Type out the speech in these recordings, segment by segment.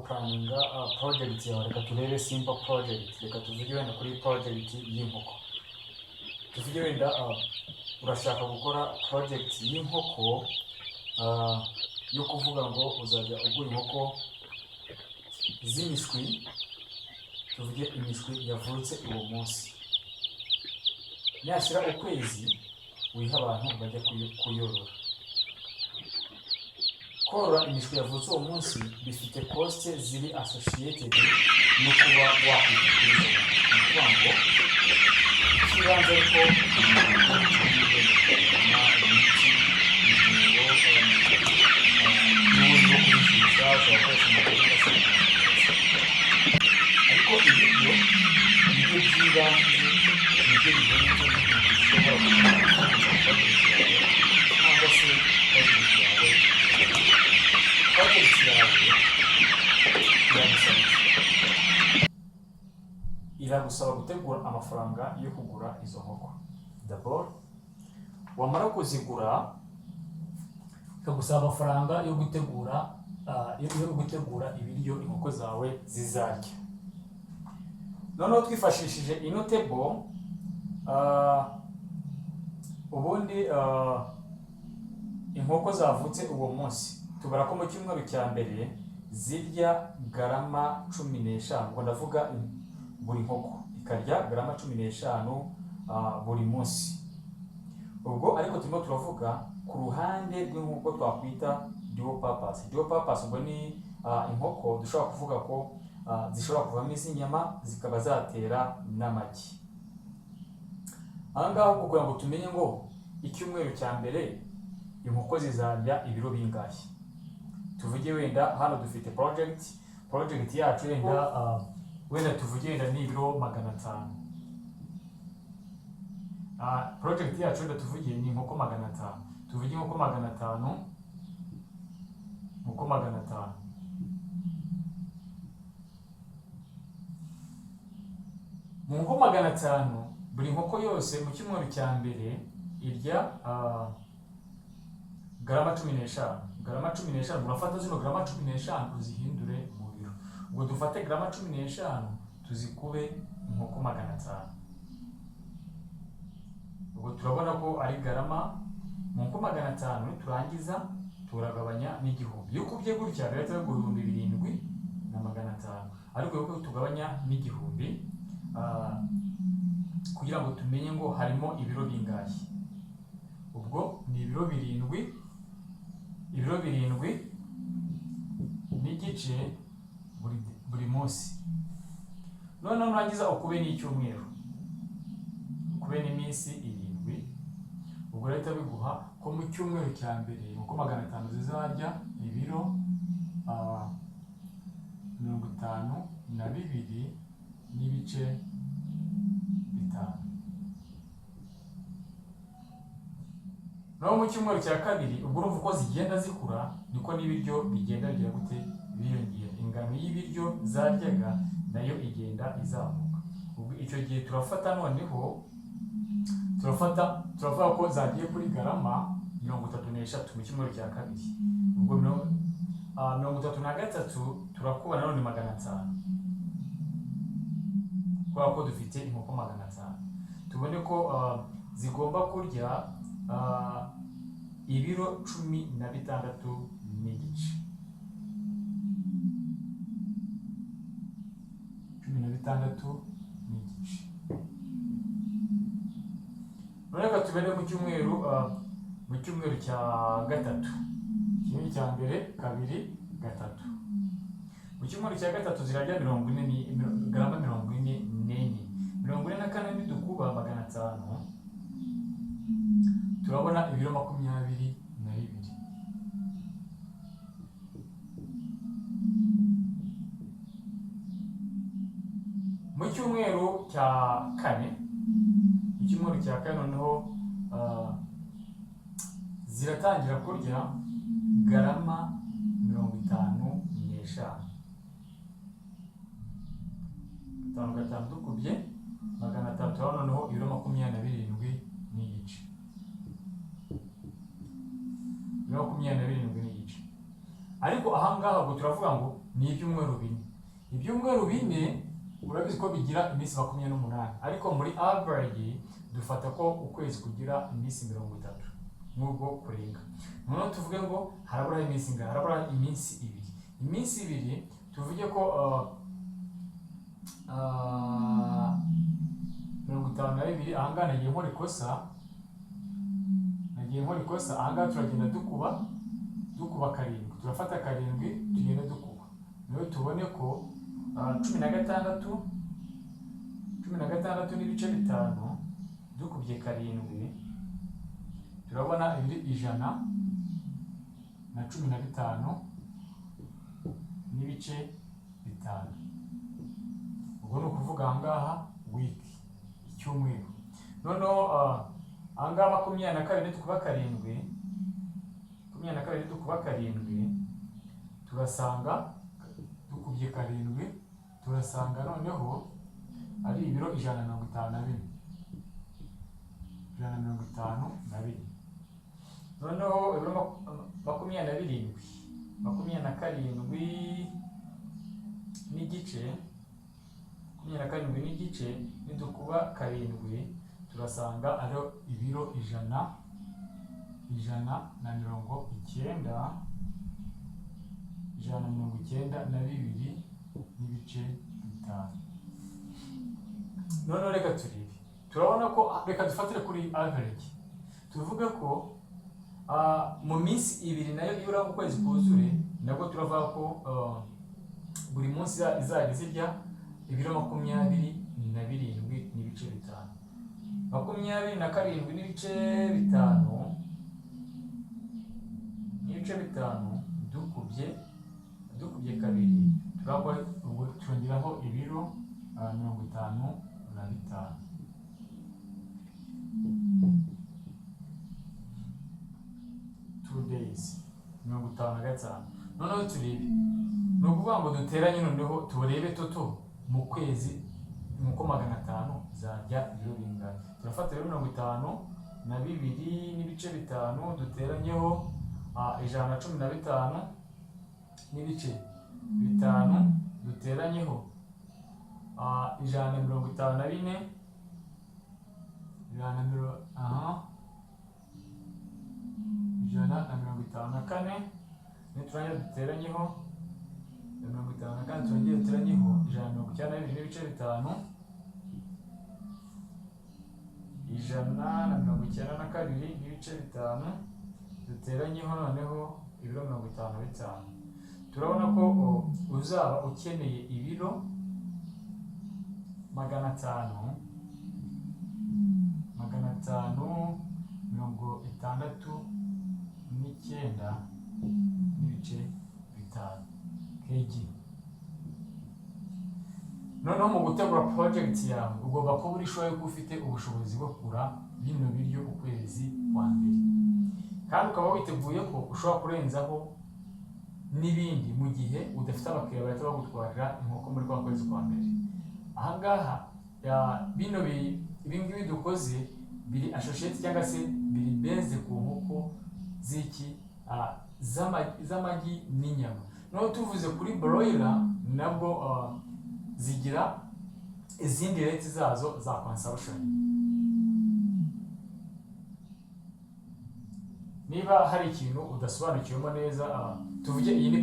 gupuraninga project yawe, reka turebe simple project. Reka tuvuge wenda kuri project y'inkoko. Tuvuge wenda urashaka gukora project y'inkoko yo kuvuga ngo uzajya ugura inkoko z'imishwi. Tuvuge imishwi yavutse uwo munsi, nyashyira ukwezi wiha abantu bajya kuyorora. Korora imishwi yavutse uwo munsi bifite cost ziri associated no kuba wakwita kuri zo. Ngo ikibanza ariko ariko ibyo nibyo by'ibanze, nibyo bihenze, bishobora cyangwa se project yawe iragusaba gutegura amafaranga yo kugura izo nkoko. D'abord wamara kuzigura ikagusaba amafaranga yo gutegura ibiryo inkoko zawe zizarya. Noneho twifashishije ino table ubundi inkoko zavutse uwo munsi tubara ko mu cyumweru cya mbere zirya garama 15. Ngo ndavuga buri nkoko ikarya garama 15 buri munsi. Ubwo ariko turimo turavuga ku ruhande rw'inkoko twakwita dual purpose. Dual purpose ubwo ni inkoko dushobora kuvuga ko zishobora kuvamo iz'inyama zikaba zatera n'amagi. Ahangaha kugira ngo tumenye ngo icyumweru cya mbere inkoko zizarya ibiro bingahe. Tuvuge wenda hano dufite project yacu wenda tuvuge wenda ni ibiro 500. Project yacu wenda tuvuge ni inkoko 500. Tuvuge inkoko 500, inkoko 500. Mu nkoko 500 buri nkoko yose mu cyumweru cya mbere irya garama 15. Garama 15 urafata zino garama 15 uzihindure mu biro. Ubwo dufate garama 15 tuzikube inkoko 500. Ubwo turabona ko ari garama mu nkoko 500. Turangiza turagabanya n'igihumbi. Iyo kubye gutya rero turi 7,500. Ariko yuko tugabanya n'igihumbi kugira ngo tumenye ngo harimo ibiro bingahe. Ubwo ni ibiro 7 n'igice buri munsi. None nurangiza ukube n'icyumweru, ukube n'iminsi 7. Ubwo leta biguha ko mu cyumweru cya mbere uko 500 zizarya ibiro 52 n'ibice 5. No mu cyumweru cya kabiri ubwo urumva uko zigenda zikura niko n'ibiryo bigenda bigira gute biyongera. Ingano y'ibiryo zaryaga nayo igenda izamuka. Ubwo icyo gihe turafata noneho turavuga ko zagiye kuri garama 33 mu cyumweru cya kabiri. Ubwo 33 turakuba none 500 kubera ko dufite inkoko 500. Tubone ko zigomba kurya ibiro 16 n'igice. 16 n'igice. Reka tubere mu cyumweru cya gatatu. Kimwe cya mbere, kabiri, gatatu. Mu cyumweru cya gatatu zirarya garama 44. 44 nidukuba 500 turabona ibiro 22. Mu cyumweru cya kane noneho ziratangira kurya garama 55. 5 dukubye 300 noneho ibiro 27 n'igice. 27 n'igice. ariko ahangaha ubwo turavuga ngo ni ibyumweru bine. Ibyumweru bine urabizi ko bigira iminsi 28, ariko muri average dufata ko ukwezi kugira iminsi 30 nubwo kurenga. Noneho tuvuge ngo harabura iminsi ingana, harabura iminsi ibiri. Iminsi ibiri tuvuge ko 52, ahangaha nagiye nkora ikosa, ahangaha turagenda dukuba karindwi, turafata karindwi tugenda dukuba, niyo tubone ko 16 n'ibice 5 dukubye karindwi turabona ibiri 115 n'ibice 5. Ubwo ni ukuvuga ahangaha week, icyumweru. Noneho ahangaha 22 dukuba karindwi turasanga dukubye karindwi turasanga noneho ari ibiro 152. Noneho ibiro 27 n'igice nidukuba karindwi turasanga ari ibiro 192 n'ibice 5. Noneho reka turebe, turabona ko reka dufatire kuri average, tuvuge ko mu minsi ibiri nayo ibura ku kwezi kuzure, nabwo turavuga ko buri munsi izajya zirya ibiro 27 n'ibice 5. 27 n'ibice 5 dukubye kabiri turabwo ubwo turongeraho ibiro 55. 2 days 55. Noneho turebe, ni ukuvuga ngo duteranye noneho turebe toto mu kwezi nuko 500 zarya ibiro bingana. Turafata rero 52 n'ibice 5 duteranyeho 115 n'ibice 5 duteranyeho 154 niturangira duteranyeho 54 turongera duteranyeho 192 n'ibice 5 192 n'ibice 5 duteranyeho noneho ibiro 55. Turabona ko uzaba ukeneye ibiro 569 n'ibice 5 kg. Noneho mu gutegura project yawe ugomba kuba urishoboye ko ufite ubushobozi bwo kugura bino biryo ukwezi kwa mbere, kandi ukaba witeguye ko ushobora kurenzaho n'ibindi mu gihe udafite abakiriya bahita bagutwarira inkoko muri kwa kwezi kwa mbere. Ahangaha ibingibi dukoze biri associate cyangwa se biri based ku nkoko z'amagi n'inyama. Noneho tuvuze kuri broiler nabwo zigira izindi rates zazo za consumption. Niba hari ikintu udasobanukiwemo neza, tuvuge iyi ni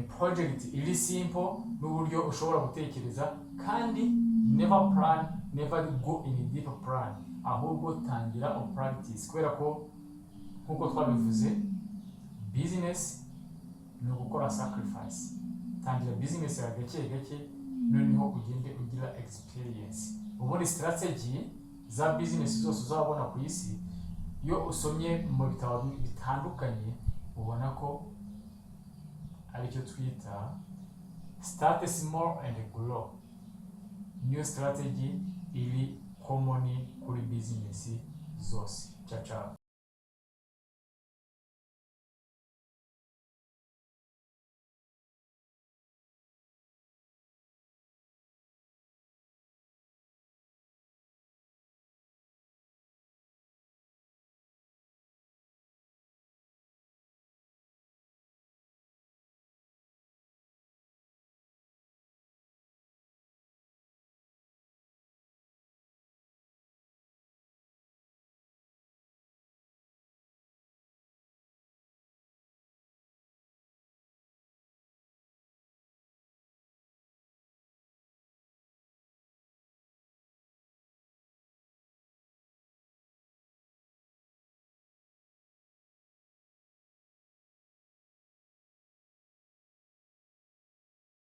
project iri simple n'uburyo ushobora gutekereza, kandi never go in a deep plan, ahubwo tangira practice, kubera ko nkuko twabivuze business ni ugukora sacrifice. Tangira business ya gake noneho ugende ugira experience. Ubundi strategy za business zose uzabona ku isi, iyo usomye mu bitabo bitandukanye ubona ko aricyo twita start small and grow. New strategy iri common kuri business zose. Ciao.